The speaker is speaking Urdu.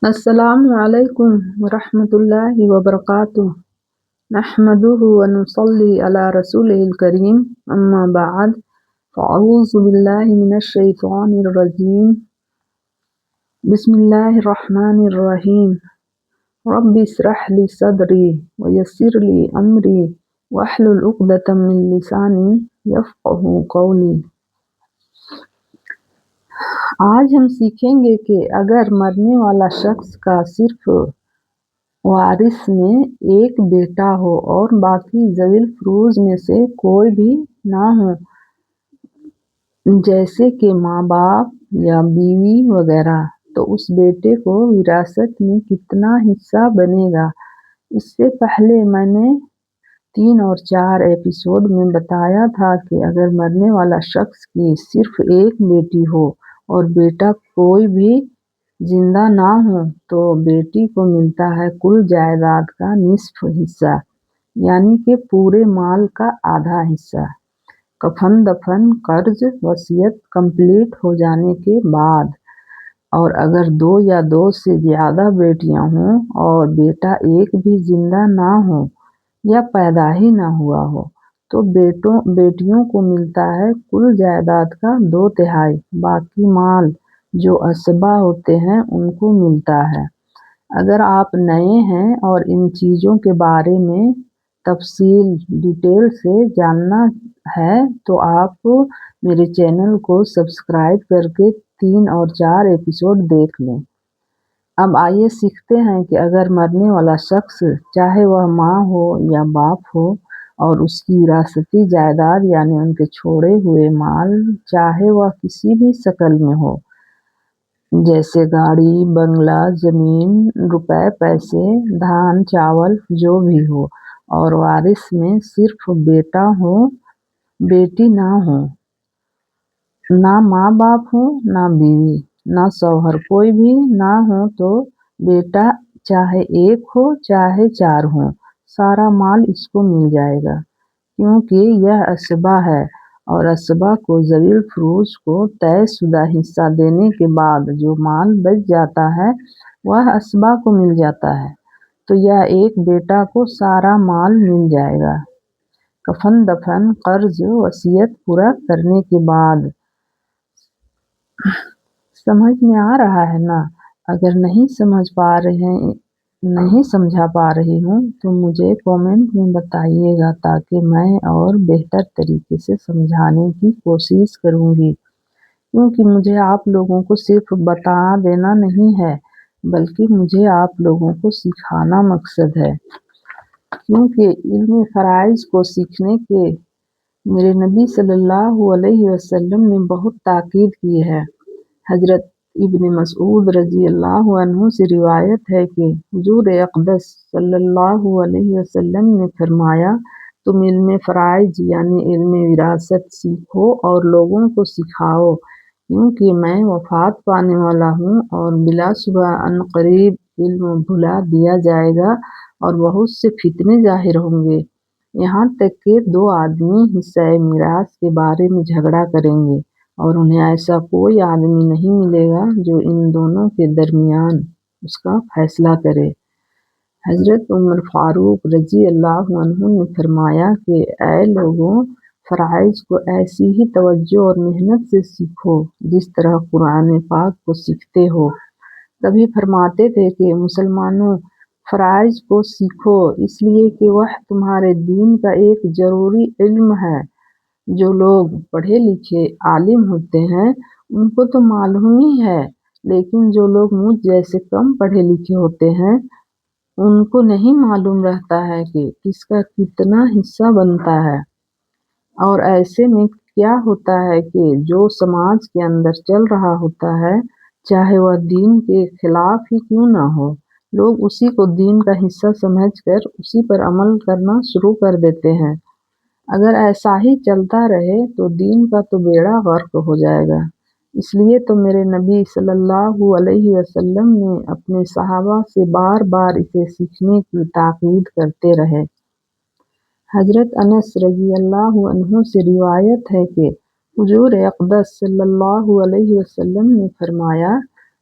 السلام علیکم ورحمۃ اللہ وبرکاتہ نحمده ونصلي على رسوله الكريم اما بعد فاعوذ باللہ من الشیطان الرجیم بسم اللہ الرحمن الرحیم رب اشرح لي صدری ويسر لي امری واحلل عقدۃ من لسانی یفقہوا قولی۔ آج ہم سیکھیں گے کہ اگر مرنے والا شخص کا صرف وارث میں ایک بیٹا ہو اور باقی ذوی الفروض میں سے کوئی بھی نہ ہو، جیسے کہ ماں باپ یا بیوی وغیرہ، تو اس بیٹے کو وراثت میں کتنا حصہ بنے گا۔ اس سے پہلے میں نے 3 اور 4 ایپیسوڈ میں بتایا تھا کہ اگر مرنے والا شخص کی صرف ایک بیٹی ہو اور بیٹا کوئی بھی زندہ نہ ہو تو بیٹی کو ملتا ہے کل جائیداد کا نصف حصہ، یعنی کہ پورے مال کا آدھا حصہ، کفن دفن قرض وصیت کمپلیٹ ہو جانے کے بعد۔ اور اگر 2 یا 2 سے زیادہ بیٹیاں ہوں اور بیٹا ایک بھی زندہ نہ ہو یا پیدا ہی نہ ہوا ہو تو بیٹیوں کو ملتا ہے کل جائیداد کا 2/3، باقی مال جو اسبہ ہوتے ہیں ان کو ملتا ہے۔ اگر آپ نئے ہیں اور ان چیزوں کے بارے میں تفصیل ڈیٹیل سے جاننا ہے تو آپ میرے چینل کو سبسکرائب کر کے 3 اور 4 ایپیسوڈ دیکھ لیں۔ اب آئیے سیکھتے ہیں کہ اگر مرنے والا شخص چاہے وہ ماں ہو یا باپ ہو اور اس کی وراثتی جائیداد یعنی ان کے چھوڑے ہوئے مال چاہے وہ کسی بھی شکل میں ہو، جیسے گاڑی بنگلہ زمین روپے پیسے دھان چاول جو بھی ہو، اور وارث میں صرف بیٹا ہو بیٹی نہ ہو، نہ ماں باپ ہو نہ بیوی نہ شوہر کوئی بھی نہ ہو، تو بیٹا چاہے ایک ہو چاہے 4 ہو سارا مال اس کو مل جائے گا، کیونکہ یہ اسبہ ہے اور اسبہ کو ذوی الفروض کو طے شدہ حصہ دینے کے بعد جو مال بچ جاتا ہے وہ اسبہ کو مل جاتا ہے، تو یہ ایک بیٹا کو سارا مال مل جائے گا کفن دفن قرض وصیت پورا کرنے کے بعد۔ سمجھ میں آ رہا ہے نا؟ اگر نہیں سمجھا پا رہی ہوں تو مجھے کومنٹ میں بتائیے گا تاکہ میں اور بہتر طریقے سے سمجھانے کی کوشش کروں گی، کیونکہ مجھے آپ لوگوں کو صرف بتا دینا نہیں ہے بلکہ مجھے آپ لوگوں کو سکھانا مقصد ہے، کیونکہ علم فرائض کو سیکھنے کے میرے نبی صلی اللہ علیہ وسلم نے بہت تاکید کی ہے۔ حضرت ابن مسعود رضی اللہ عنہ سے روایت ہے کہ حضور اقدس صلی اللہ علیہ وسلم نے فرمایا، تم علم فرائض یعنی علم وراثت سیکھو اور لوگوں کو سکھاؤ، کیونکہ میں وفات پانے والا ہوں اور بلا شبہ عنقریب علم بھلا دیا جائے گا اور بہت سے فتنے ظاہر ہوں گے، یہاں تک کہ 2 آدمی حصہ میراث کے بارے میں جھگڑا کریں گے اور انہیں ایسا کوئی آدمی نہیں ملے گا جو ان دونوں کے درمیان اس کا فیصلہ کرے۔ حضرت عمر فاروق رضی اللہ عنہ نے فرمایا کہ اے لوگوں، فرائض کو ایسی ہی توجہ اور محنت سے سیکھو جس طرح قرآن پاک کو سیکھتے ہو۔ کبھی فرماتے تھے کہ مسلمانوں، فرائض کو سیکھو اس لیے کہ وہ تمہارے دین کا ایک ضروری علم ہے۔ جو لوگ پڑھے لکھے عالم ہوتے ہیں ان کو تو معلوم ہی ہے، لیکن جو لوگ مجھ جیسے کم پڑھے لکھے ہوتے ہیں ان کو نہیں معلوم رہتا ہے کہ کس کا کتنا حصہ بنتا ہے، اور ایسے میں کیا ہوتا ہے کہ جو سماج کے اندر چل رہا ہوتا ہے چاہے وہ دین کے خلاف ہی کیوں نہ ہو، لوگ اسی کو دین کا حصہ سمجھ کر اسی پر عمل کرنا شروع کر دیتے ہیں۔ اگر ایسا ہی چلتا رہے تو دین کا تو بیڑا غرق ہو جائے گا، اس لیے تو میرے نبی صلی اللہ علیہ وسلم نے اپنے صحابہ سے بار بار اسے سیکھنے کی تاکید کرتے رہے۔ حضرت انس رضی اللہ عنہ سے روایت ہے کہ حضور اقدس صلی اللہ علیہ وسلم نے فرمایا،